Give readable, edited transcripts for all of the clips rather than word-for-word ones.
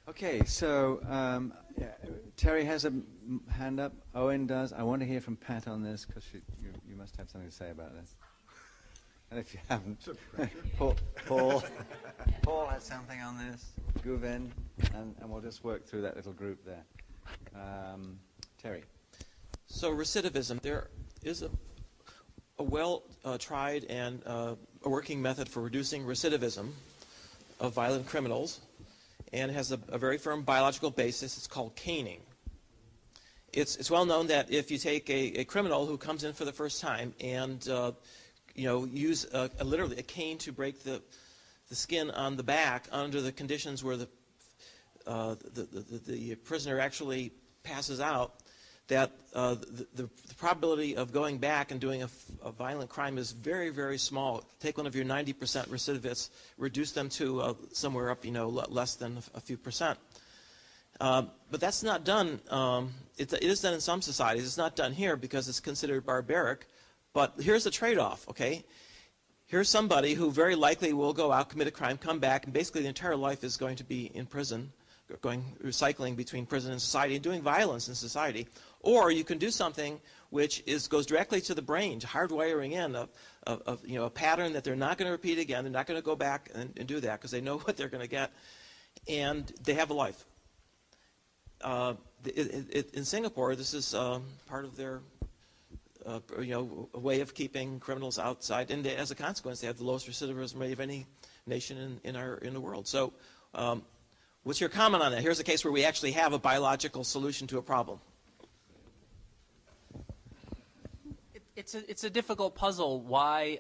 Okay, so yeah, Terry has a hand up. Owen does. I want to hear from Pat on this because you must have something to say about this. And if you haven't, Paul has something on this. Guven, and we'll just work through that little group there. Terry. So recidivism, there is a well-tried and a working method for reducing recidivism of violent criminals, and has a very firm biological basis. It's called caning. It's well known that if you take a criminal who comes in for the first time and use literally a cane to break the skin on the back under the conditions where the prisoner actually passes out, that the probability of going back and doing a violent crime is very, very small. Take one of your 90% recidivists, reduce them to somewhere up, less than a few percent. But that's not done. It is done in some societies. It's not done here because it's considered barbaric. But here's the trade-off, okay? Here's somebody who very likely will go out, commit a crime, come back, and basically the entire life is going to be in prison, recycling between prison and society, and doing violence in society. Or you can do something which goes directly to the brain, hardwiring in a pattern that they're not going to repeat again. They're not going to go back and do that because they know what they're going to get, and they have a life. In Singapore, this is part of their a way of keeping criminals outside, and as a consequence, they have the lowest recidivism rate of any nation in the world. So, what's your comment on that? Here's a case where we actually have a biological solution to a problem. It's a difficult puzzle why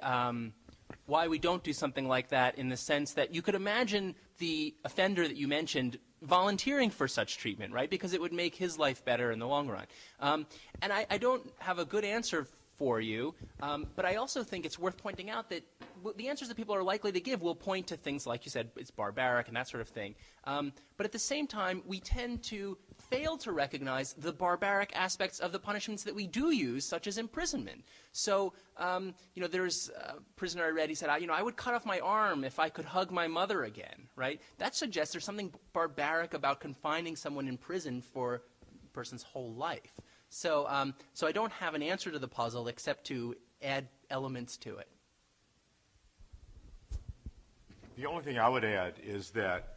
we don't do something like that, in the sense that you could imagine the offender that you mentioned volunteering for such treatment, right? Because it would make his life better in the long run. And I don't have a good answer for you, but I also think it's worth pointing out that the answers that people are likely to give will point to things like you said, it's barbaric and that sort of thing. But at the same time, we tend to fail to recognize the barbaric aspects of the punishments that we do use, such as imprisonment. So, there's a prisoner I read, he said, I would cut off my arm if I could hug my mother again, right? That suggests there's something barbaric about confining someone in prison for a person's whole life. So I don't have an answer to the puzzle except to add elements to it. The only thing I would add is that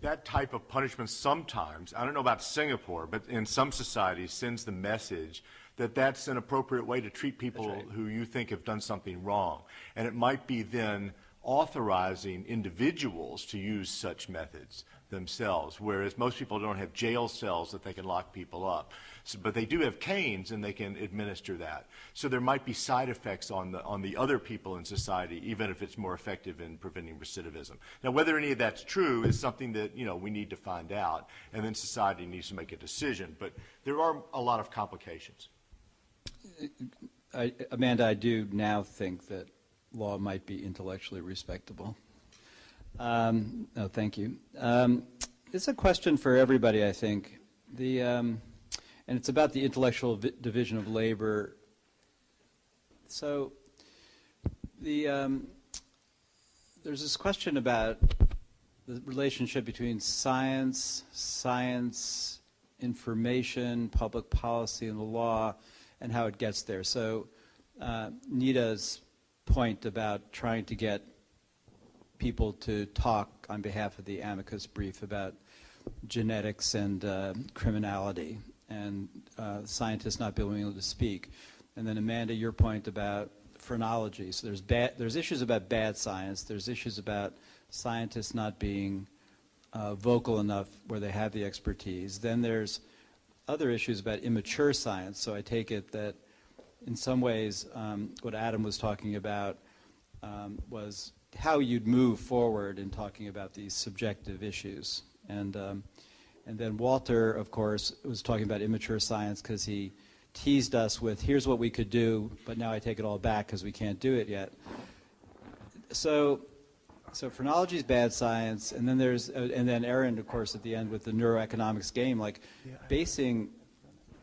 that type of punishment sometimes, I don't know about Singapore, but in some societies sends the message that that's an appropriate way to treat people who you think have done something wrong. And it might be then authorizing individuals to use such methods themselves, whereas most people don't have jail cells that they can lock people up. So, but they do have canes and they can administer that. So there might be side effects on the other people in society, even if it's more effective in preventing recidivism. Now, whether any of that's true is something that we need to find out, and then society needs to make a decision. But there are a lot of complications. Amanda, I do now think that law might be intellectually respectable. No, thank you. It's a question for everybody, I think. And it's about the intellectual division of labor. So there's this question about the relationship between science, information, public policy, and the law, and how it gets there. So Nita's point about trying to get people to talk on behalf of the amicus brief about genetics and criminality, and scientists not being able to speak. And then Amanda, your point about phrenology. So there's issues about bad science. There's issues about scientists not being vocal enough where they have the expertise. Then there's other issues about immature science. So I take it that in some ways what Adam was talking about was how you'd move forward in talking about these subjective issues. And then Walter, of course, was talking about immature science because he teased us with, here's what we could do, but now I take it all back because we can't do it yet. So phrenology is bad science, and then and then Erin, of course, at the end with the neuroeconomics game, like basing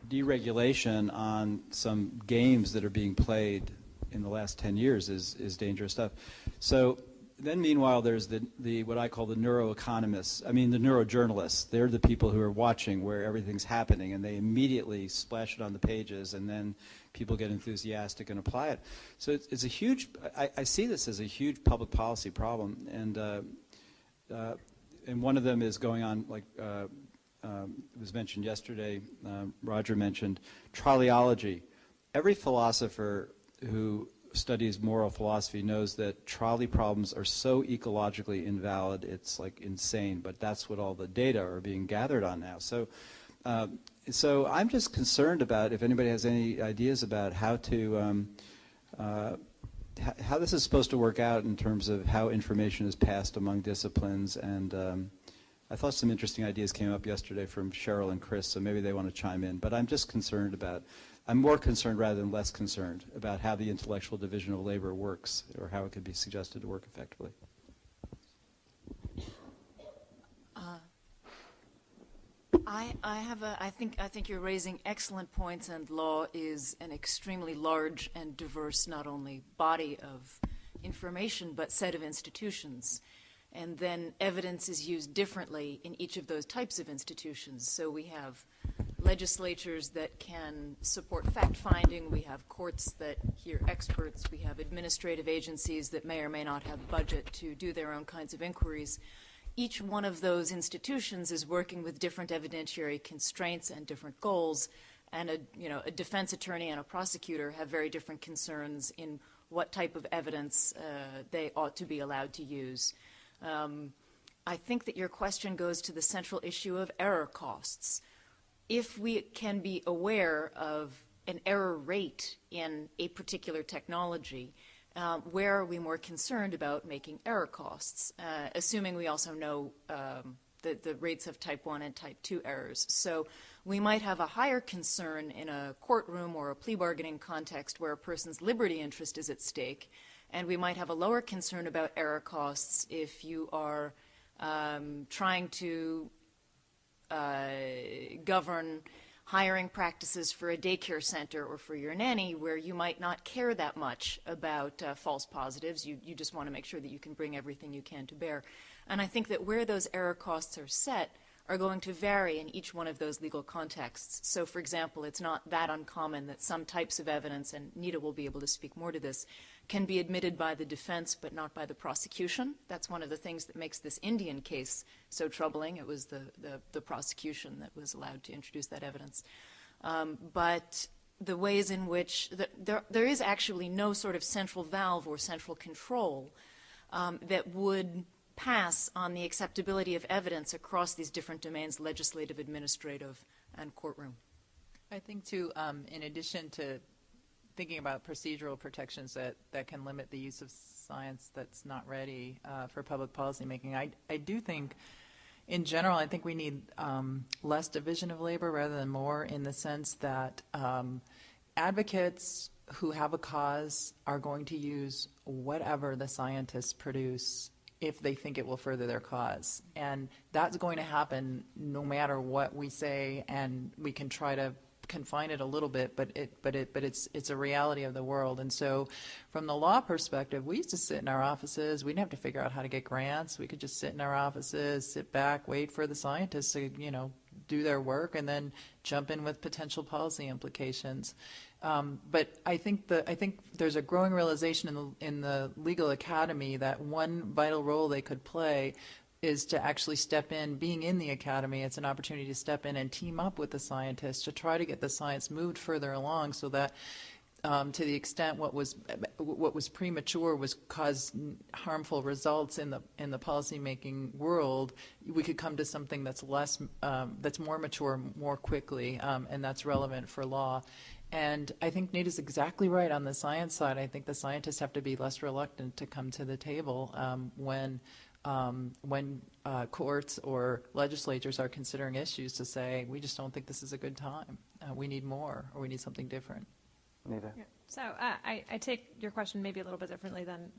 deregulation on some games that are being played in the last 10 years is dangerous stuff. So then meanwhile, there's the what I call the neuroeconomists. I mean, the neurojournalists. They're the people who are watching where everything's happening, and they immediately splash it on the pages, and then people get enthusiastic and apply it. So it's a huge. I see this as a huge public policy problem, and one of them is going on like. It was mentioned yesterday, Roger mentioned trolleyology. Every philosopher who studies moral philosophy knows that trolley problems are so ecologically invalid, it's like insane, but that's what all the data are being gathered on now. So I'm just concerned about if anybody has any ideas about how to, how this is supposed to work out in terms of how information is passed among disciplines, and I thought some interesting ideas came up yesterday from Cheryl and Chris, so maybe they want to chime in. But I'm just concerned about, I'm more concerned rather than less concerned about how the intellectual division of labor works, or how it could be suggested to work effectively. I think you're raising excellent points, and law is an extremely large and diverse not only body of information but set of institutions. And then evidence is used differently in each of those types of institutions. So we have legislatures that can support fact-finding. We have courts that hear experts. We have administrative agencies that may or may not have budget to do their own kinds of inquiries. Each one of those institutions is working with different evidentiary constraints and different goals. And a defense attorney and a prosecutor have very different concerns in what type of evidence they ought to be allowed to use. I think that your question goes to the central issue of error costs. If we can be aware of an error rate in a particular technology, where are we more concerned about making error costs, assuming we also know the rates of type 1 and type 2 errors. So we might have a higher concern in a courtroom or a plea bargaining context where a person's liberty interest is at stake, and we might have a lower concern about error costs if you are trying to govern hiring practices for a daycare center or for your nanny, where you might not care that much about false positives. You just want to make sure that you can bring everything you can to bear. And I think that where those error costs are set are going to vary in each one of those legal contexts. So, for example, it's not that uncommon that some types of evidence, and Nita will be able to speak more to this, can be admitted by the defense but not by the prosecution. That's one of the things that makes this Indian case so troubling. It was the prosecution that was allowed to introduce that evidence. But the ways in which there is actually no sort of central valve or central control that would pass on the acceptability of evidence across these different domains, legislative, administrative, and courtroom. I think, too, in addition to thinking about procedural protections that can limit the use of science that's not ready for public policy making, I do think, in general, I think we need less division of labor rather than more, in the sense that advocates who have a cause are going to use whatever the scientists produce if they think it will further their cause. And that's going to happen no matter what we say, and we can try to confine it a little bit, but it's a reality of the world. And so from the law perspective, we used to sit in our offices. We didn't have to figure out how to get grants. We could just sit in our offices, sit back, wait for the scientists to, do their work, and then jump in with potential policy implications. But I think there's a growing realization in the legal academy that one vital role they could play is to actually step in. Being in the academy, it's an opportunity to step in and team up with the scientists to try to get the science moved further along, so that to the extent what was premature was cause harmful results in the policymaking world, we could come to something that's less that's more mature more quickly, and that's relevant for law. And I think Nita's exactly right on the science side. I think the scientists have to be less reluctant to come to the table when courts or legislatures are considering issues, to say, we just don't think this is a good time. We need more, or we need something different. Nita. Yeah. So I take your question maybe a little bit differently than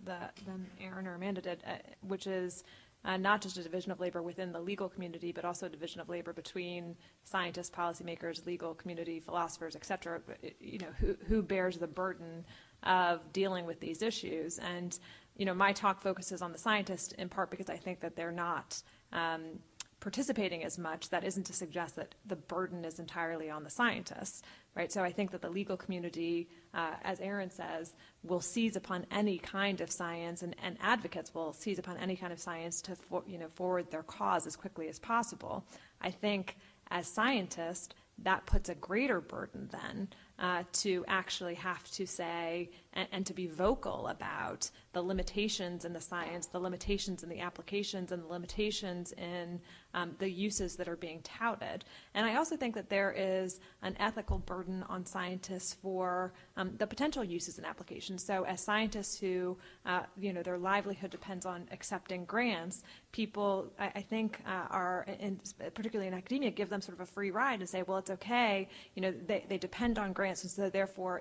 Erin or Amanda did, which is not just a division of labor within the legal community, but also a division of labor between scientists, policymakers, legal community, philosophers, et cetera. Who bears the burden of dealing with these issues? And my talk focuses on the scientists in part because I think that they're not participating as much. That isn't to suggest that the burden is entirely on the scientists, right? So I think that the legal community, as Erin says, will seize upon any kind of science, and advocates will seize upon any kind of science to forward their cause as quickly as possible. I think as scientists, that puts a greater burden then to actually have to say and to be vocal about the limitations in the science, the limitations in the applications, and the limitations in the uses that are being touted. And I also think that there is an ethical burden on scientists for the potential uses and applications. So as scientists who, their livelihood depends on accepting grants, people, I think, are, particularly in academia, give them sort of a free ride and say, well, it's okay, they depend on grants, and so therefore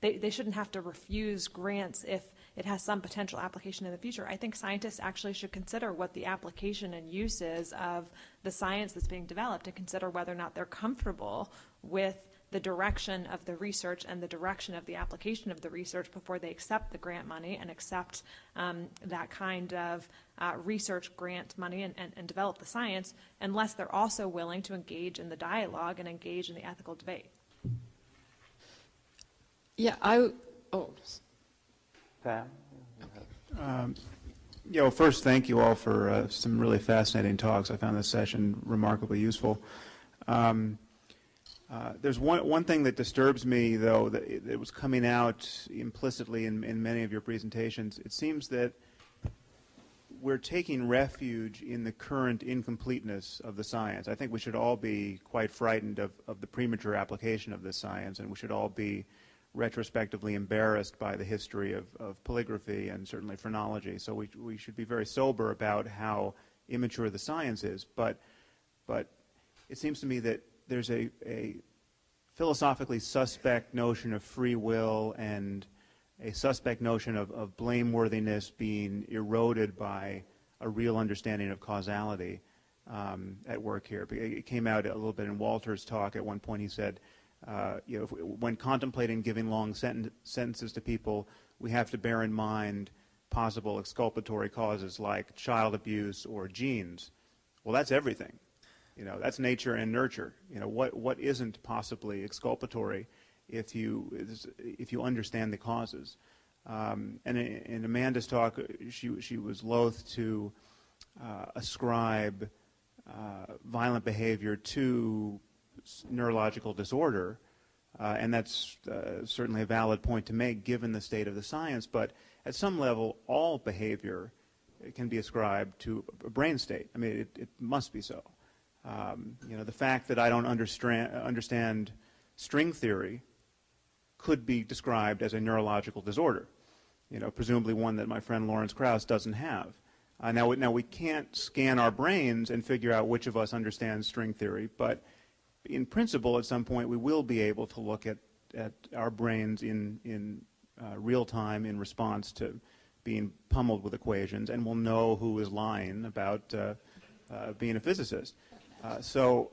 they shouldn't have to refuse grants if it has some potential application in the future. I think scientists actually should consider what the application and use is of the science that's being developed, and consider whether or not they're comfortable with the direction of the research and the direction of the application of the research before they accept the grant money and accept that kind of research grant money and develop the science, unless they're also willing to engage in the dialogue and engage in the ethical debate. Yeah, Pam? Well, first, thank you all for some really fascinating talks. I found this session remarkably useful. There's one thing that disturbs me, though, that it was coming out implicitly in many of your presentations. It seems that we're taking refuge in the current incompleteness of the science. I think we should all be quite frightened of the premature application of this science, and we should all be retrospectively embarrassed by the history of polygraphy and certainly phrenology. So we should be very sober about how immature the science is. But it seems to me that there's a philosophically suspect notion of free will and a suspect notion of blameworthiness being eroded by a real understanding of causality at work here. It came out a little bit in Walter's talk. At one point he said, when contemplating giving long sentences to people, we have to bear in mind possible exculpatory causes like child abuse or genes. Well, that's everything. That's nature and nurture. What isn't possibly exculpatory if you understand the causes? And in Amanda's talk, she was loath to ascribe violent behavior to neurological disorder, and that's certainly a valid point to make given the state of the science. But at some level, all behavior can be ascribed to a brain state. I mean, it must be so. The fact that I don't understand string theory could be described as a neurological disorder, presumably one that my friend Lawrence Krauss doesn't have. Now we can't scan our brains and figure out which of us understands string theory, but in principle, at some point, we will be able to look at our brains in real time in response to being pummeled with equations, and we'll know who is lying about being a physicist. So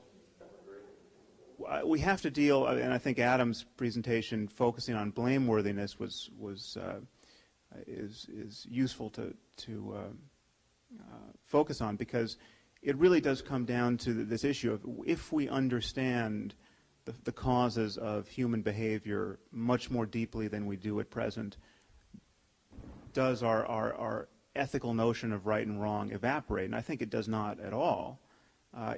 we have to deal, and I think Adam's presentation focusing on blameworthiness is useful to focus on, because it really does come down to this issue of if we understand the causes of human behavior much more deeply than we do at present, does our ethical notion of right and wrong evaporate? And I think it does not at all.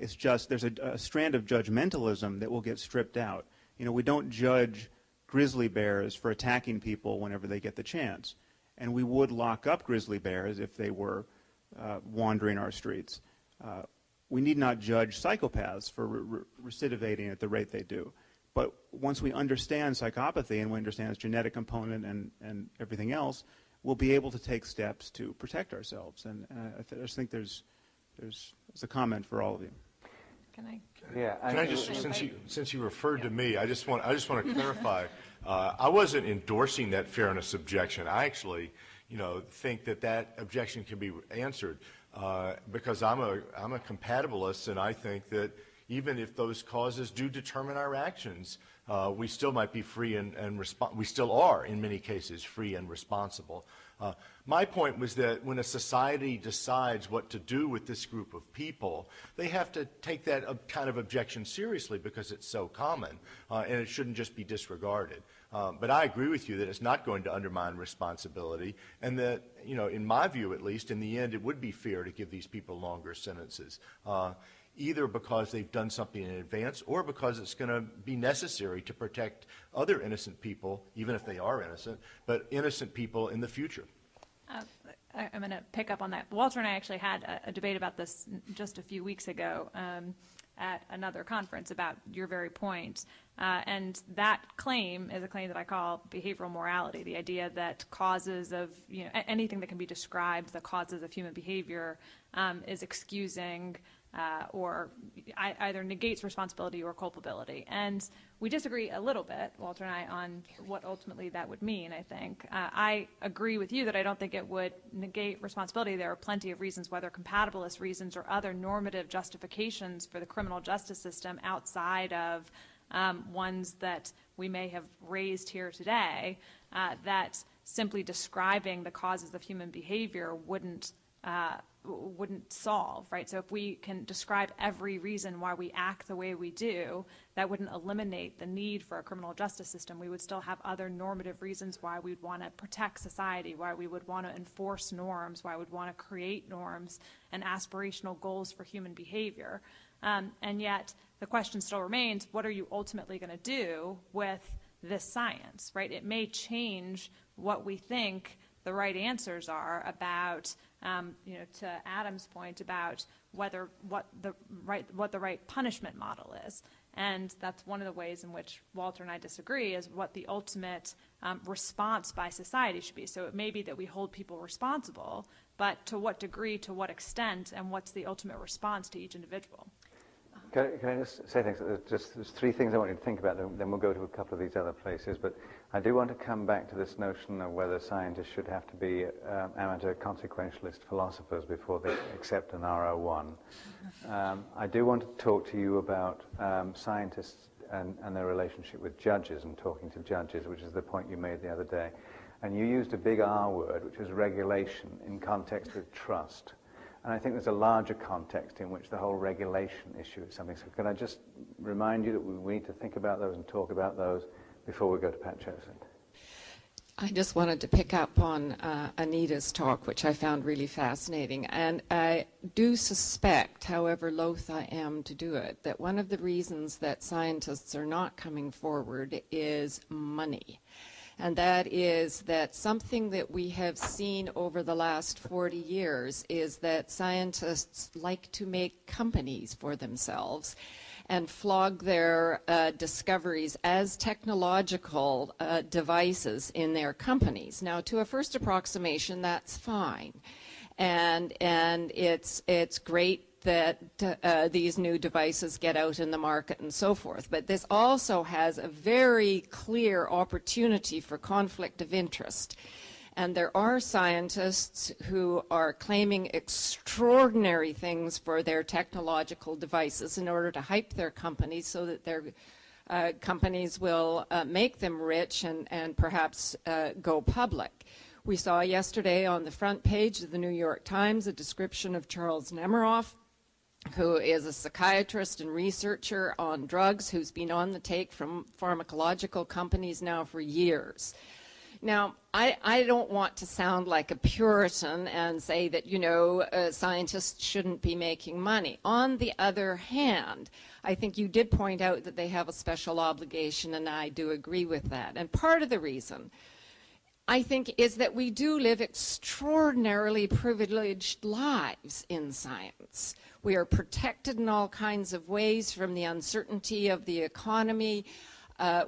It's just there's a strand of judgmentalism that will get stripped out. We don't judge grizzly bears for attacking people whenever they get the chance. And we would lock up grizzly bears if they were wandering our streets. We need not judge psychopaths for recidivating at the rate they do. But once we understand psychopathy and we understand its genetic component and everything else, we'll be able to take steps to protect ourselves. And I just think there's a comment for all of you. Can I? Yeah. Can I just, since you referred to me, I just want to clarify. I wasn't endorsing that fairness objection. I actually, think that objection can be answered because I'm a compatibilist, and I think that even if those causes do determine our actions, we still might be free and we still are, in many cases, free and responsible. My point was that when a society decides what to do with this group of people, they have to take that kind of objection seriously because it's so common, and it shouldn't just be disregarded. But I agree with you that it's not going to undermine responsibility, and that, you know, in my view at least, in the end, it would be fair to give these people longer sentences. Either because they've done something in advance or because it's going to be necessary to protect other innocent people, even if they are innocent, but innocent people in the future. I'm going to pick up on that. Walter and I actually had a debate about this just a few weeks ago at another conference about your very point. And that claim is a claim that I call behavioral morality, the idea that causes of, you know, anything that can be described, the causes of human behavior, is excusing or either negates responsibility or culpability. And we disagree a little bit, Walter and I, on what ultimately that would mean, I think. I agree with you that I don't think it would negate responsibility. There are plenty of reasons, whether compatibilist reasons or other normative justifications for the criminal justice system outside of ones that we may have raised here today, that simply describing the causes of human behavior wouldn't solve, right? So if we can describe every reason why we act the way we do, that wouldn't eliminate the need for a criminal justice system. We would still have other normative reasons why we'd want to protect society, why we would want to enforce norms, why we'd want to create norms and aspirational goals for human behavior. And yet the question still remains, what are you ultimately going to do with this science, right? It may change what we think the right answers are about, to Adam's point about what the right punishment model is. And that's one of the ways in which Walter and I disagree, is what the ultimate response by society should be. So it may be that we hold people responsible, but to what degree, to what extent, and what's the ultimate response to each individual? Can I just say things? There's three things I want you to think about, then we'll go to a couple of these other places. But I do want to come back to this notion of whether scientists should have to be amateur consequentialist philosophers before they accept an R01. I do want to talk to you about scientists and their relationship with judges and talking to judges, which is the point you made the other day. And you used a big R word, which is regulation, in context with trust. And I think there's a larger context in which the whole regulation issue is something. So can I just remind you that we need to think about those and talk about those before we go to Pat Joseph? I just wanted to pick up on Anita's talk, which I found really fascinating. And I do suspect, however loath I am to do it, that one of the reasons that scientists are not coming forward is money. And that is that something that we have seen over the last 40 years is that scientists like to make companies for themselves and flog their discoveries as technological devices in their companies. Now, to a first approximation, that's fine. And it's great that these new devices get out in the market and so forth. But this also has a very clear opportunity for conflict of interest. And there are scientists who are claiming extraordinary things for their technological devices in order to hype their companies so that their companies will make them rich and perhaps go public. We saw yesterday on the front page of the New York Times a description of Charles Nemiroff, who is a psychiatrist and researcher on drugs, who's been on the take from pharmacological companies now for years. Now, I don't want to sound like a Puritan and say that, scientists shouldn't be making money. On the other hand, I think you did point out that they have a special obligation, and I do agree with that. And part of the reason, I think, is that we do live extraordinarily privileged lives in science. We are protected in all kinds of ways from the uncertainty of the economy.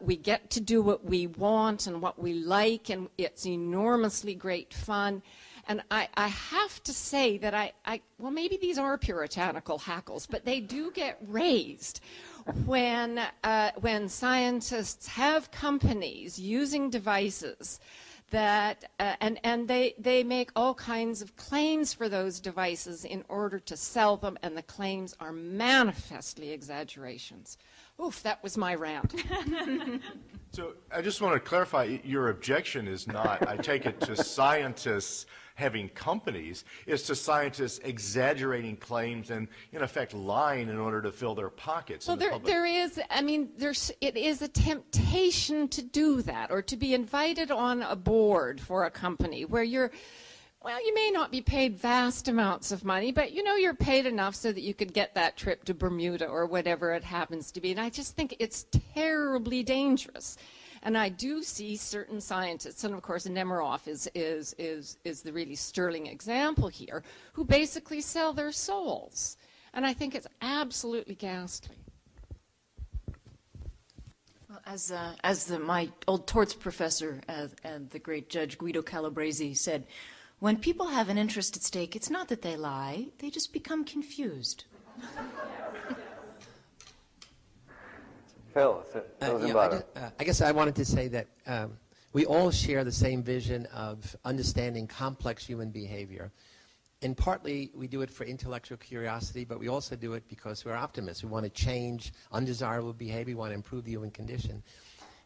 We get to do what we want and what we like, and it's enormously great fun. And I have to say that well, maybe these are puritanical hackles, but they do get raised when scientists have companies using devices that, and they make all kinds of claims for those devices in order to sell them, and the claims are manifestly exaggerations. Oof, that was my rant. So I just want to clarify, your objection is not, I take it, to scientists having companies, it's to scientists exaggerating claims and, in effect, lying in order to fill their pockets. Well, there is, I mean, it is a temptation to do that, or to be invited on a board for a company where well, you may not be paid vast amounts of money, but you're paid enough so that you could get that trip to Bermuda or whatever it happens to be. And I just think it's terribly dangerous. And I do see certain scientists, and of course Nemiroff is the really sterling example here, who basically sell their souls. And I think it's absolutely ghastly. Well, as my old torts professor and the great Judge Guido Calabresi said, when people have an interest at stake, it's not that they lie, they just become confused. Phil, I guess I wanted to say that we all share the same vision of understanding complex human behavior. And partly we do it for intellectual curiosity, but we also do it because we're optimists. We want to change undesirable behavior, we want to improve the human condition.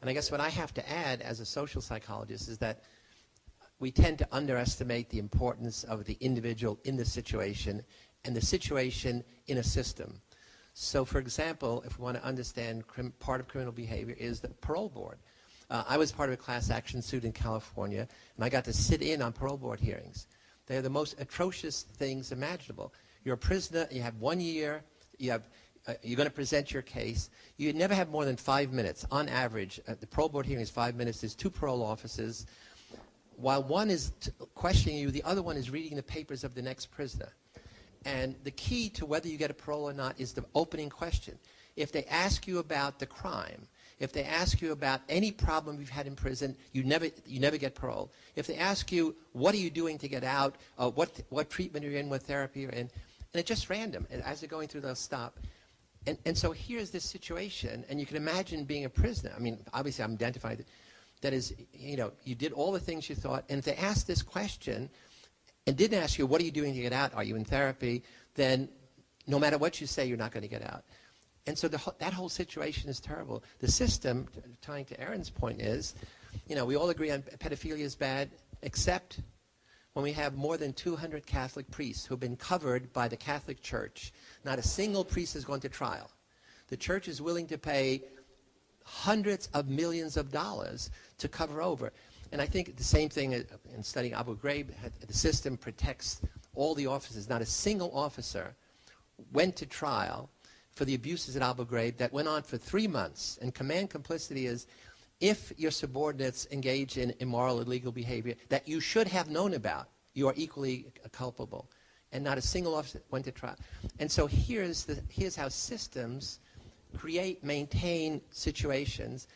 And I guess what I have to add as a social psychologist is that we tend to underestimate the importance of the individual in the situation and the situation in a system. So, for example, if we want to understand part of criminal behavior is the parole board. I was part of a class action suit in California, and I got to sit in on parole board hearings. They're the most atrocious things imaginable. You're a prisoner, you have 1 year, you're going to present your case. You never have more than 5 minutes. On average, the parole board hearing is 5 minutes. There's 2 parole officers. While one is questioning you, the other one is reading the papers of the next prisoner. And the key to whether you get a parole or not is the opening question. If they ask you about the crime, if they ask you about any problem you've had in prison, you never get parole. If they ask you, what are you doing to get out, what treatment you're in, what therapy you're in, and it's just random. And as they're going through, they'll stop. And so here's this situation, and you can imagine being a prisoner. I mean, obviously I'm identified. That is, you did all the things you thought, and if they asked this question and didn't ask you, what are you doing to get out? Are you in therapy? Then no matter what you say, you're not going to get out. And so that whole situation is terrible. The system, tying to Erin's point, is, we all agree on pedophilia is bad, except when we have more than 200 Catholic priests who've been covered by the Catholic Church. Not a single priest has gone to trial. The Church is willing to pay hundreds of millions of dollars to cover over. And I think the same thing in studying Abu Ghraib, the system protects all the officers. Not a single officer went to trial for the abuses at Abu Ghraib that went on for 3 months. And command complicity is if your subordinates engage in immoral, illegal behavior that you should have known about, you are equally culpable. And not a single officer went to trial. And so here's how systems maintain situations,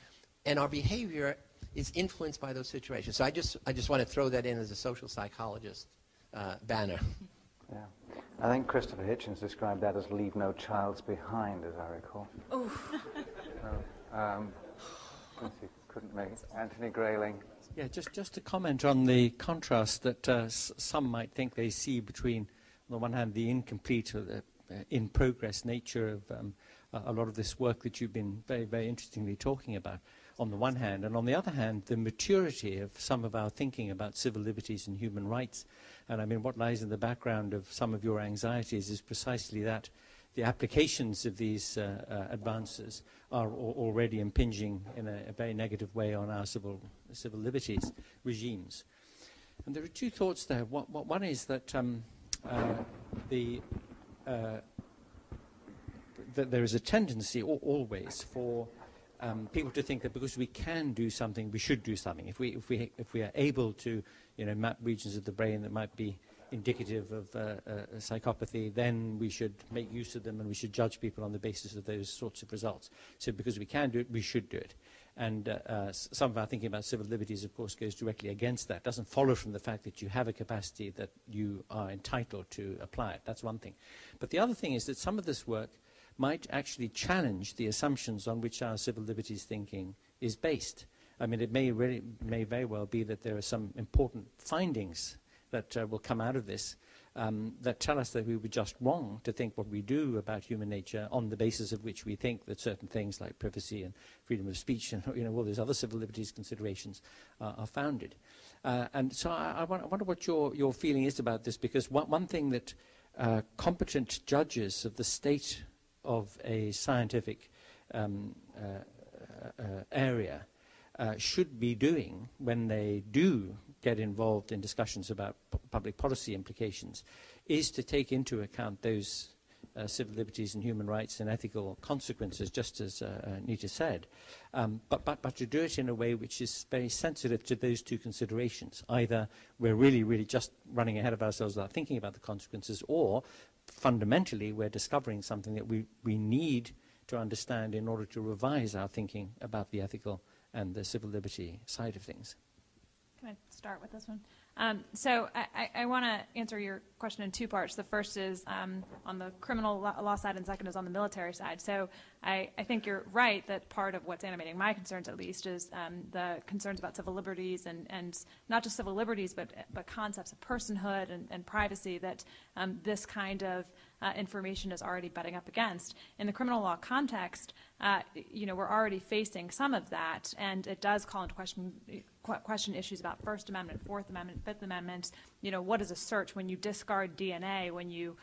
and our behavior is influenced by those situations. So I just want to throw that in as a social psychologist banner. Yeah. I think Christopher Hitchens described that as leave no childs behind, as I recall. Oh. Since he couldn't make it. Anthony Grayling. Yeah, just to comment on the contrast that some might think they see between, on the one hand, the incomplete or the in-progress nature of a lot of this work that you've been very, very interestingly talking about, on the one hand, and on the other hand, the maturity of some of our thinking about civil liberties and human rights. And I mean, what lies in the background of some of your anxieties is precisely that the applications of these advances are already impinging in a very negative way on our civil liberties regimes. And there are 2 thoughts there. One is that that there is a tendency always for people to think that because we can do something, we should do something. If we are able to, map regions of the brain that might be indicative of psychopathy, then we should make use of them and we should judge people on the basis of those sorts of results. So because we can do it, we should do it. And some of our thinking about civil liberties, of course, goes directly against that. It doesn't follow from the fact that you have a capacity that you are entitled to apply it. That's one thing. But the other thing is that some of this work might actually challenge the assumptions on which our civil liberties thinking is based. I mean, it may very well be that there are some important findings that will come out of this that tell us that we were just wrong to think what we do about human nature on the basis of which we think that certain things like privacy and freedom of speech and all those other civil liberties considerations are founded. And so I wonder what your feeling is about this, because one thing that competent judges of the state of a scientific area should be doing when they do get involved in discussions about public policy implications is to take into account those civil liberties and human rights and ethical consequences, just as Nita said, but to do it in a way which is very sensitive to those two considerations. Either we're really just running ahead of ourselves without thinking about the consequences, or fundamentally we're discovering something that we need to understand in order to revise our thinking about the ethical and the civil liberty side of things. Can I start with this one? So I want to answer your question in two parts. The first is on the criminal law side, and second is on the military side. So I think you're right that part of what's animating my concerns, at least, is the concerns about civil liberties, and not just civil liberties, but concepts of personhood and privacy that this kind of information is already butting up against. In the criminal law context, we're already facing some of that, and it does call into question issues about First Amendment, Fourth Amendment, Fifth Amendment. What is a search when you discard DNA, when you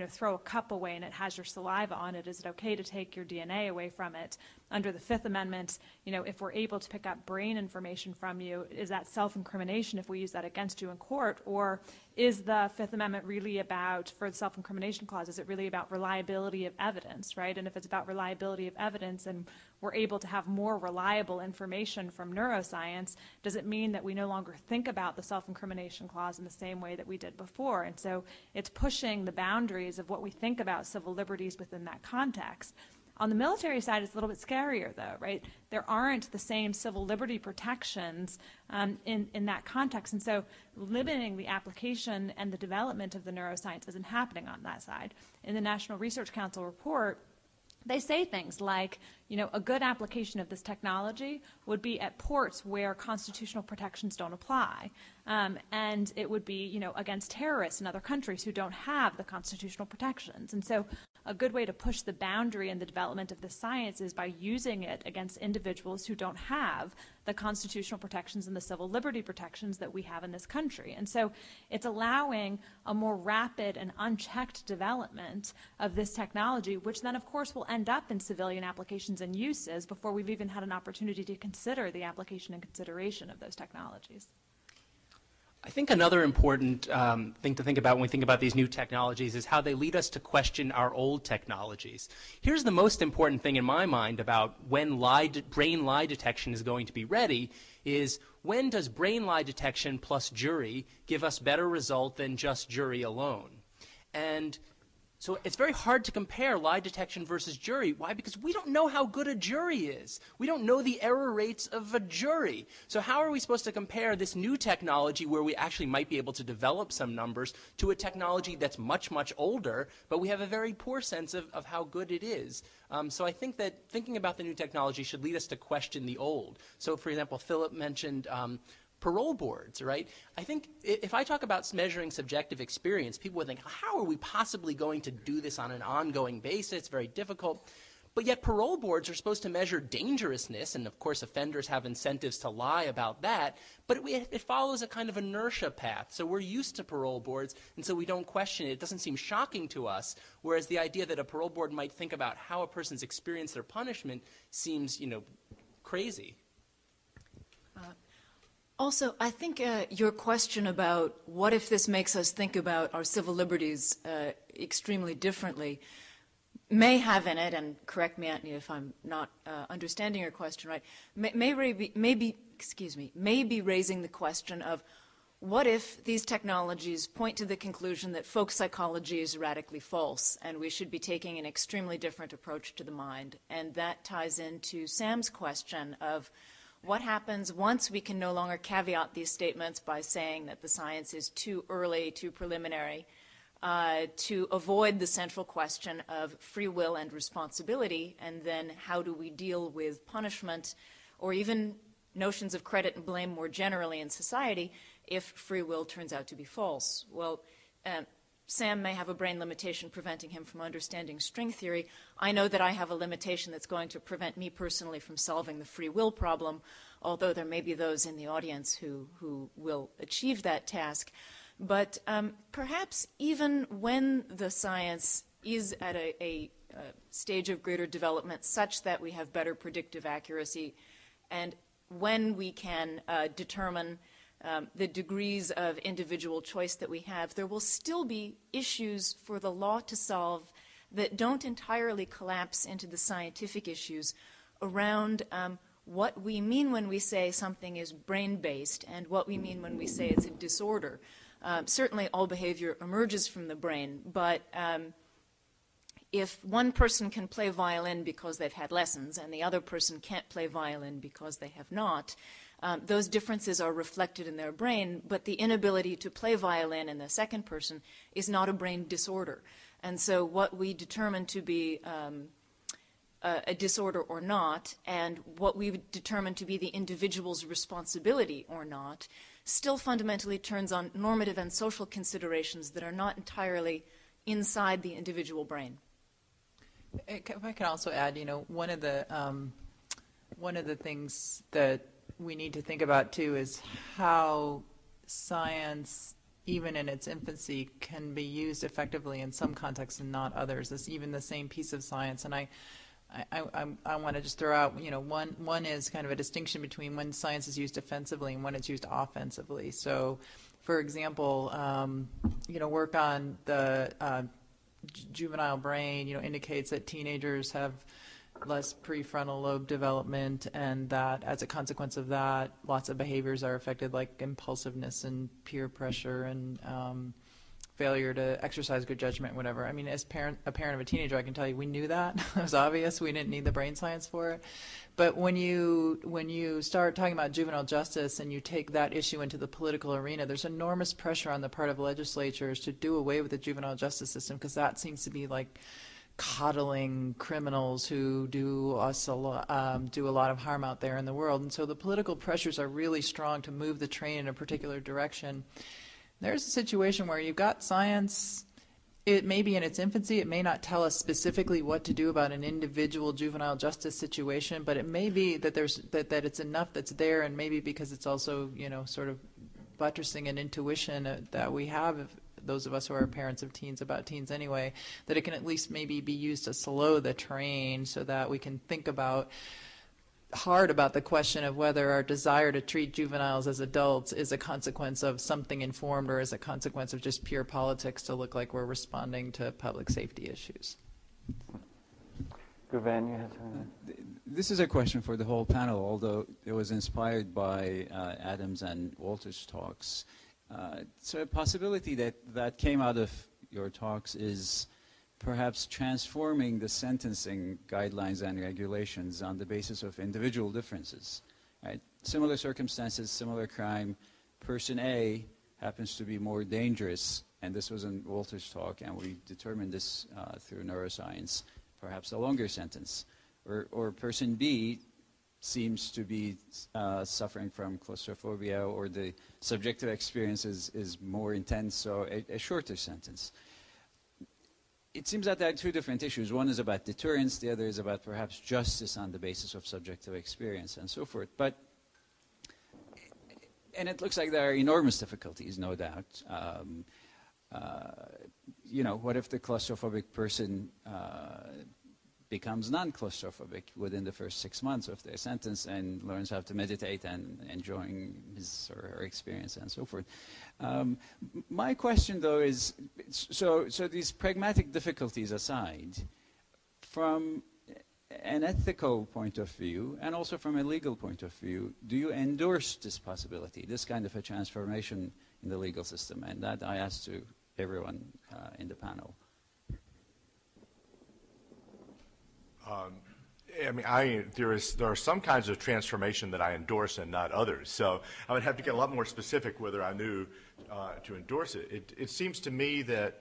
throw a cup away and it has your saliva on it? Is it okay to take your DNA away from it? Under the Fifth Amendment, if we're able to pick up brain information from you, is that self-incrimination if we use that against you in court? Or is the Fifth Amendment really about, for the self-incrimination clause, is it really about reliability of evidence, right? And if it's about reliability of evidence and we're able to have more reliable information from neuroscience, does it mean that we no longer think about the self-incrimination clause in the same way that we did before? And so it's pushing the boundaries of what we think about civil liberties within that context. On the military side, it's a little bit scarier, though, right? There aren't the same civil liberty protections in that context. And so limiting the application and the development of the neuroscience isn't happening on that side. In the National Research Council report, they say things like, a good application of this technology would be at ports where constitutional protections don't apply. And it would be, against terrorists in other countries who don't have the constitutional protections. And so a good way to push the boundary in the development of the science is by using it against individuals who don't have the constitutional protections and the civil liberty protections that we have in this country. And so it's allowing a more rapid and unchecked development of this technology, which then, of course, will end up in civilian applications and uses before we've even had an opportunity to consider the application and consideration of those technologies. I think another important thing to think about when we think about these new technologies is how they lead us to question our old technologies. Here's the most important thing in my mind about when brain lie detection is going to be ready is, when does brain lie detection plus jury give us better result than just jury alone? And so it's very hard to compare lie detection versus jury. Why? Because we don't know how good a jury is. We don't know the error rates of a jury. So how are we supposed to compare this new technology, where we actually might be able to develop some numbers, to a technology that's much, much older, but we have a very poor sense of how good it is? So I think that thinking about the new technology should lead us to question the old. So, for example, Philip mentioned parole boards, right? I think if I talk about measuring subjective experience, people would think, how are we possibly going to do this on an ongoing basis? It's very difficult. But yet parole boards are supposed to measure dangerousness, and of course offenders have incentives to lie about that, but it follows a kind of inertia path. So we're used to parole boards, and so we don't question it. It doesn't seem shocking to us, whereas the idea that a parole board might think about how a person's experienced their punishment seems, crazy. Also, I think your question about what if this makes us think about our civil liberties extremely differently may have in it, and correct me, Anthony, if I'm not understanding your question right, may be raising the question of, what if these technologies point to the conclusion that folk psychology is radically false and we should be taking an extremely different approach to the mind? And that ties into Sam's question of, what happens once we can no longer caveat these statements by saying that the science is too early, too preliminary, to avoid the central question of free will and responsibility, and then how do we deal with punishment, or even notions of credit and blame more generally in society if free will turns out to be false. Well, Sam may have a brain limitation preventing him from understanding string theory. I know that I have a limitation that's going to prevent me personally from solving the free will problem, although there may be those in the audience who will achieve that task. But perhaps even when the science is at a stage of greater development such that we have better predictive accuracy, and when we can determine the degrees of individual choice that we have, there will still be issues for the law to solve that don't entirely collapse into the scientific issues around what we mean when we say something is brain-based and what we mean when we say it's a disorder. Certainly all behavior emerges from the brain, but if one person can play violin because they've had lessons and the other person can't play violin because they have not, those differences are reflected in their brain, but the inability to play violin in the second person is not a brain disorder. And so what we determine to be a disorder or not, and what we determine to be the individual's responsibility or not, still fundamentally turns on normative and social considerations that are not entirely inside the individual brain. If I can also add, one of the things that we need to think about too is how science, even in its infancy, can be used effectively in some contexts and not others. It's even the same piece of science, and I want to just throw out, one is kind of a distinction between when science is used defensively and when it's used offensively. So, for example, work on the juvenile brain, indicates that teenagers have less prefrontal lobe development, and that as a consequence of that, lots of behaviors are affected, like impulsiveness and peer pressure and failure to exercise good judgment, whatever. I mean, as a parent of a teenager, I can tell you we knew that. It was obvious. We didn't need the brain science for it. But when you start talking about juvenile justice and you take that issue into the political arena, there's enormous pressure on the part of legislatures to do away with the juvenile justice system, because that seems to be like coddling criminals who do us a lot of harm out there in the world. And so the political pressures are really strong to move the train in a particular direction. There's a situation where you've got science. It may be in its infancy. It may not tell us specifically what to do about an individual juvenile justice situation, but it may be that that it's enough that's there, and maybe because it's also sort of buttressing an intuition that we have, those of us who are parents of teens, about teens anyway, that it can at least maybe be used to slow the train so that we can think hard about the question of whether our desire to treat juveniles as adults is a consequence of something informed or is a consequence of just pure politics to look like we're responding to public safety issues. Guven, you had something? This is a question for the whole panel, although it was inspired by Adam's and Walter's talks. So a possibility that came out of your talks is perhaps transforming the sentencing guidelines and regulations on the basis of individual differences. Right? Similar circumstances, similar crime, person A happens to be more dangerous, and this was in Walter's talk, and we determined this through neuroscience, perhaps a longer sentence. Or person B seems to be suffering from claustrophobia, or the subjective experience is more intense, so a shorter sentence. It seems that there are two different issues. One is about deterrence, the other is about perhaps justice on the basis of subjective experience and so forth. And it looks like there are enormous difficulties, no doubt. What if the claustrophobic person becomes non-claustrophobic within the first 6 months of their sentence and learns how to meditate and enjoying his or her experience and so forth. My question, though, is, so these pragmatic difficulties aside, from an ethical point of view and also from a legal point of view, do you endorse this possibility, this kind of a transformation in the legal system? And that I ask to everyone in the panel. There are some kinds of transformation that I endorse and not others. So I would have to get a lot more specific whether I knew to endorse it. It seems to me that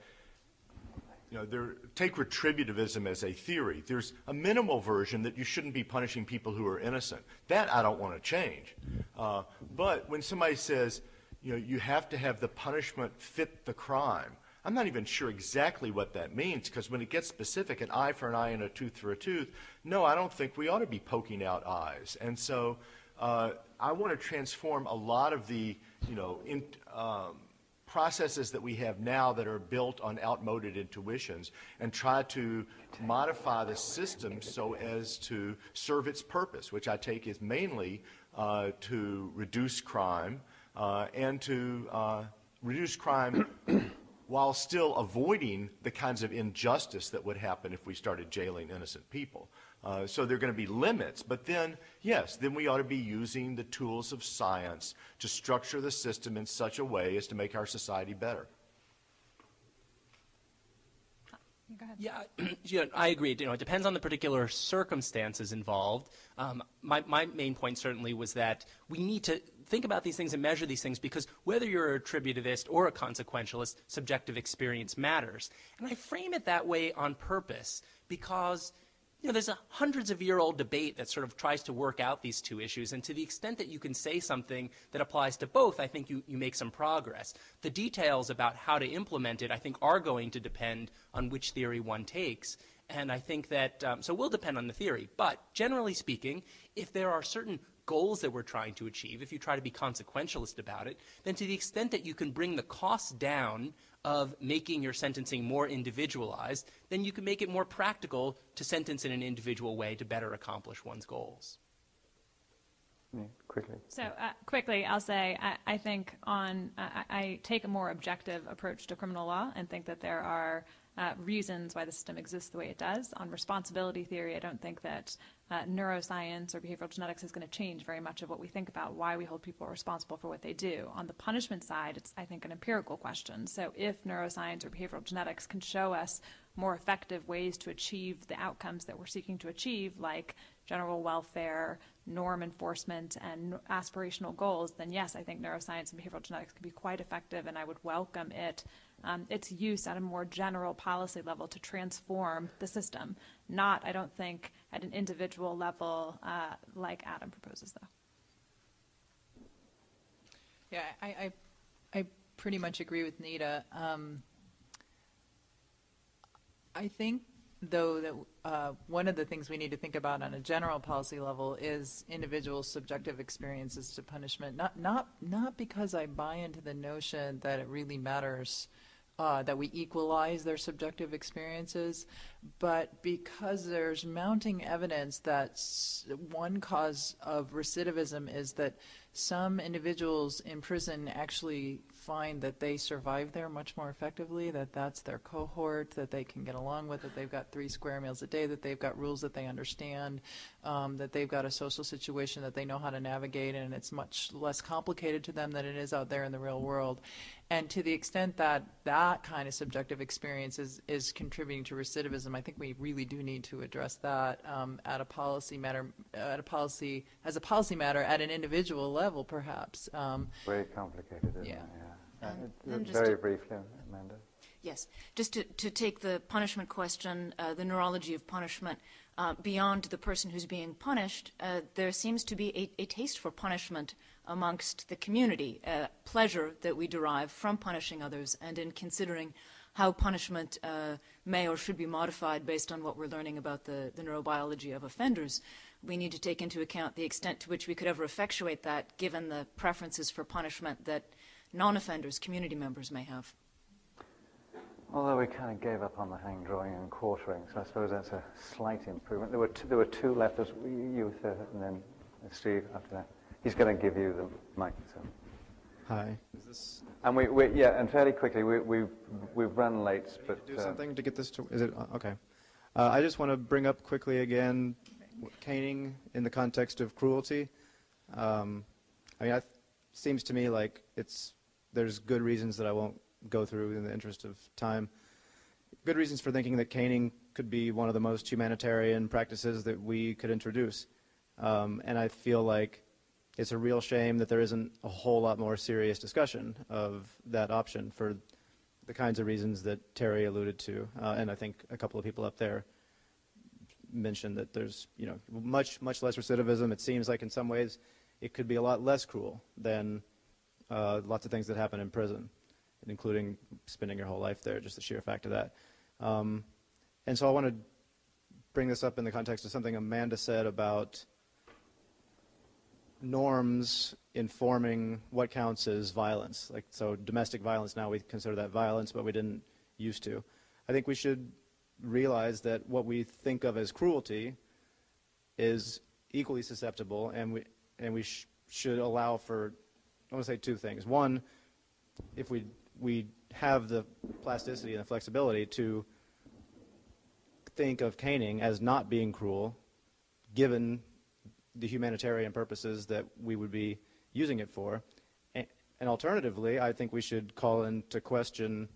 take retributivism as a theory. There's a minimal version that you shouldn't be punishing people who are innocent. That I don't want to change. But when somebody says, you have to have the punishment fit the crime, I'm not even sure exactly what that means, because when it gets specific, an eye for an eye and a tooth for a tooth, no, I don't think we ought to be poking out eyes. And so I want to transform a lot of the, processes that we have now that are built on outmoded intuitions and try to modify the system so as to serve its purpose, which I take is mainly to reduce crime and to reduce crime while still avoiding the kinds of injustice that would happen if we started jailing innocent people. So there are going to be limits, but then, yes, then we ought to be using the tools of science to structure the system in such a way as to make our society better. Go ahead. Yeah, I agree. It depends on the particular circumstances involved. My main point certainly was that we need to think about these things and measure these things, because whether you're a attributivist or a consequentialist, subjective experience matters. And I frame it that way on purpose because there's a hundreds-of-year-old debate that sort of tries to work out these two issues, and to the extent that you can say something that applies to both, I think you make some progress. The details about how to implement it, I think, are going to depend on which theory one takes, and I think that, so we'll depend on the theory, but generally speaking, if there are certain goals that we're trying to achieve, if you try to be consequentialist about it, then to the extent that you can bring the costs down of making your sentencing more individualized, then you can make it more practical to sentence in an individual way to better accomplish one's goals. Yeah, quickly. So quickly, I'll say I think I take a more objective approach to criminal law and think that there are reasons why the system exists the way it does. On responsibility theory, I don't think that neuroscience or behavioral genetics is going to change very much of what we think about why we hold people responsible for what they do. On the punishment side, it's, I think, an empirical question. So if neuroscience or behavioral genetics can show us more effective ways to achieve the outcomes that we're seeking to achieve, like general welfare, norm enforcement, and aspirational goals, then yes, I think neuroscience and behavioral genetics can be quite effective, and I would welcome its use at a more general policy level to transform the system, not, I don't think, at an individual level like Adam proposes, though. Yeah, I pretty much agree with Nita. I think, though, that one of the things we need to think about on a general policy level is individual subjective experiences to punishment. Not because I buy into the notion that it really matters that we equalize their subjective experiences, but because there's mounting evidence that one cause of recidivism is that some individuals in prison actually find that they survive there much more effectively, that that's their cohort, that they can get along with, that they've got 3 square meals a day, that they've got rules that they understand, that they've got a social situation that they know how to navigate, and it's much less complicated to them than it is out there in the real world. And to the extent that that kind of subjective experience is contributing to recidivism, I think we really do need to address that as a policy matter, at an individual level, perhaps. Very complicated, isn't it? Yeah. And Very briefly, Amanda. Yes, just to take the punishment question, the neurology of punishment, beyond the person who's being punished, there seems to be a taste for punishment amongst the community, pleasure that we derive from punishing others, and in considering how punishment may or should be modified based on what we're learning about the neurobiology of offenders, we need to take into account the extent to which we could ever effectuate that, given the preferences for punishment that non-offenders, community members may have. Although we kind of gave up on the hang drawing and quartering, so I suppose that's a slight improvement. There were 2 left, you and then Steve after that. He's going to give you the mic. So. Hi. Is this? And and fairly quickly, we've run late, but do something to get this to. Is it okay? I just want to bring up quickly again, caning in the context of cruelty. I mean, it seems to me like there's good reasons that I won't go through in the interest of time. Good reasons for thinking that caning could be one of the most humanitarian practices that we could introduce. And I feel like it's a real shame that there isn't a whole lot more serious discussion of that option for the kinds of reasons that Terry alluded to, and I think a couple of people up there mentioned that there's much less recidivism. It seems like in some ways it could be a lot less cruel than lots of things that happen in prison, including spending your whole life there, just the sheer fact of that. And so I want to bring this up in the context of something Amanda said about norms informing what counts as violence. Like, so domestic violence, now we consider that violence, but we didn't used to. I think we should realize that what we think of as cruelty is equally susceptible, and we should allow for, I want to say two things. One, if we have the plasticity and the flexibility to think of caning as not being cruel, given the humanitarian purposes that we would be using it for. And alternatively, I think we should call into question,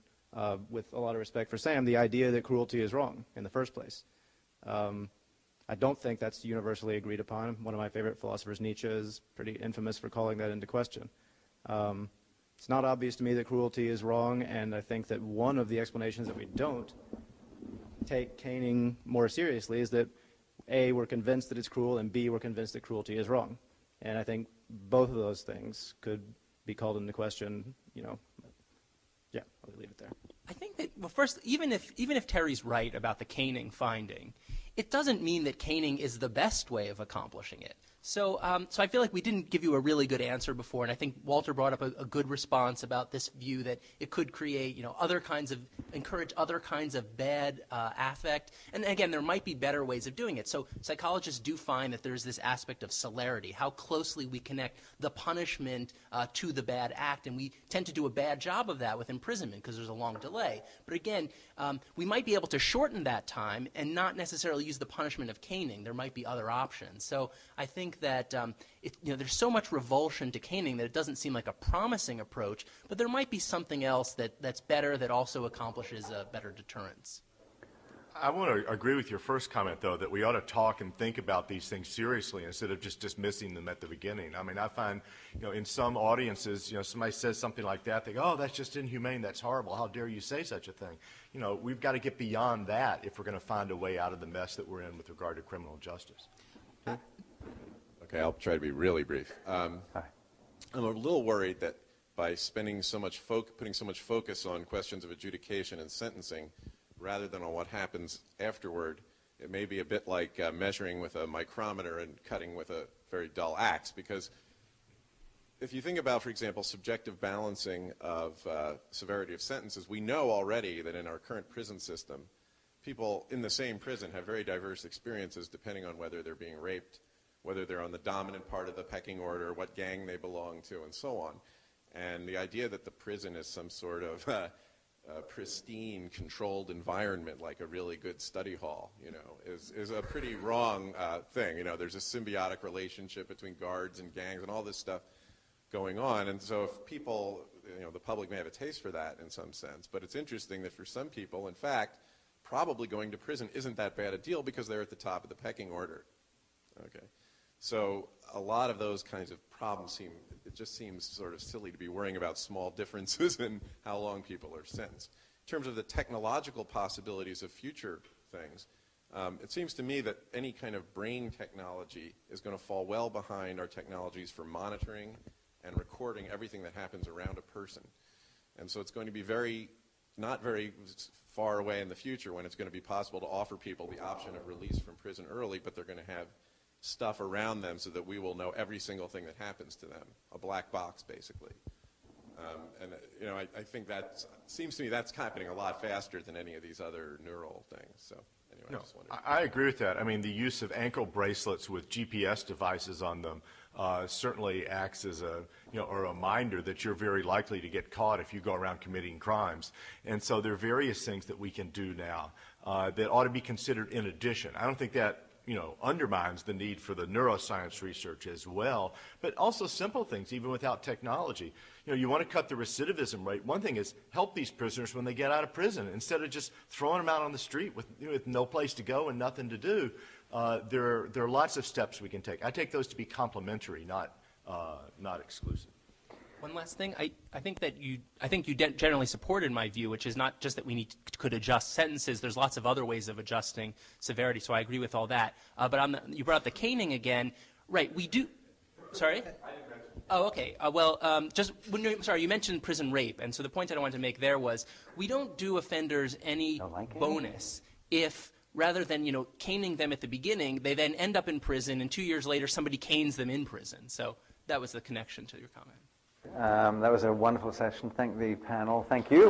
with a lot of respect for Sam, the idea that cruelty is wrong in the first place. I don't think that's universally agreed upon. One of my favorite philosophers, Nita, is pretty infamous for calling that into question. It's not obvious to me that cruelty is wrong, and I think that one of the explanations that we don't take caning more seriously is that A, we're convinced that it's cruel, and B, we're convinced that cruelty is wrong. And I think both of those things could be called into question, Yeah, I'll leave it there. I think that, well, first, even if Terry's right about the caning finding, it doesn't mean that caning is the best way of accomplishing it. So I feel like we didn't give you a really good answer before, and I think Walter brought up a good response about this view that it could create, encourage other kinds of bad affect. And again, there might be better ways of doing it. So psychologists do find that there's this aspect of celerity, how closely we connect the punishment to the bad act, and we tend to do a bad job of that with imprisonment because there's a long delay. But again, we might be able to shorten that time and not necessarily use the punishment of caning. There might be other options. So I think that there's so much revulsion to caning that it doesn't seem like a promising approach, but there might be something else that's better that also accomplishes better deterrence. I want to agree with your first comment, though, that we ought to talk and think about these things seriously instead of just dismissing them at the beginning. I mean, I find, in some audiences, somebody says something like that, they go, oh, that's just inhumane, that's horrible, how dare you say such a thing? We've got to get beyond that if we're going to find a way out of the mess that we're in with regard to criminal justice. Okay, I'll try to be really brief. I'm a little worried that by putting so much focus on questions of adjudication and sentencing, rather than on what happens afterward, it may be a bit like measuring with a micrometer and cutting with a very dull axe. Because if you think about, for example, subjective balancing of severity of sentences, we know already that in our current prison system, people in the same prison have very diverse experiences depending on whether they're being raped, whether they're on the dominant part of the pecking order, what gang they belong to, and so on. And the idea that the prison is some sort of pristine, controlled environment, like a really good study hall, is a pretty wrong thing. There's a symbiotic relationship between guards and gangs and all this stuff going on. And so if people, the public may have a taste for that in some sense, but it's interesting that for some people, in fact, probably going to prison isn't that bad a deal because they're at the top of the pecking order. Okay. So a lot of those kinds of problems it just seems sort of silly to be worrying about small differences in how long people are sentenced. In terms of the technological possibilities of future things, it seems to me that any kind of brain technology is going to fall well behind our technologies for monitoring and recording everything that happens around a person. And so it's going to be not very far away in the future when it's going to be possible to offer people the option of release from prison early, but they're going to have stuff around them so that we will know every single thing that happens to them, a black box basically. I think that seems to me that's happening a lot faster than any of these other neural things. So anyway, I just wondered. I agree with that. I mean, the use of ankle bracelets with GPS devices on them certainly acts as a reminder that you're very likely to get caught if you go around committing crimes. And so there are various things that we can do now that ought to be considered in addition. I don't think that undermines the need for the neuroscience research as well, but also simple things, even without technology. You want to cut the recidivism rate. One thing is help these prisoners when they get out of prison. Instead of just throwing them out on the street with no place to go and nothing to do, there are lots of steps we can take. I take those to be complementary, not exclusive. One last thing, I think you generally supported my view, which is not just that we could adjust sentences. There's lots of other ways of adjusting severity, so I agree with all that. But you brought up the caning again, right? We do. Sorry. Oh, okay. You mentioned prison rape, and so the point that I wanted to make there was we don't do offenders any bonus if, rather than caning them at the beginning, they then end up in prison, and 2 years later somebody canes them in prison. So that was the connection to your comment. That was a wonderful session. Thank the panel. Thank you.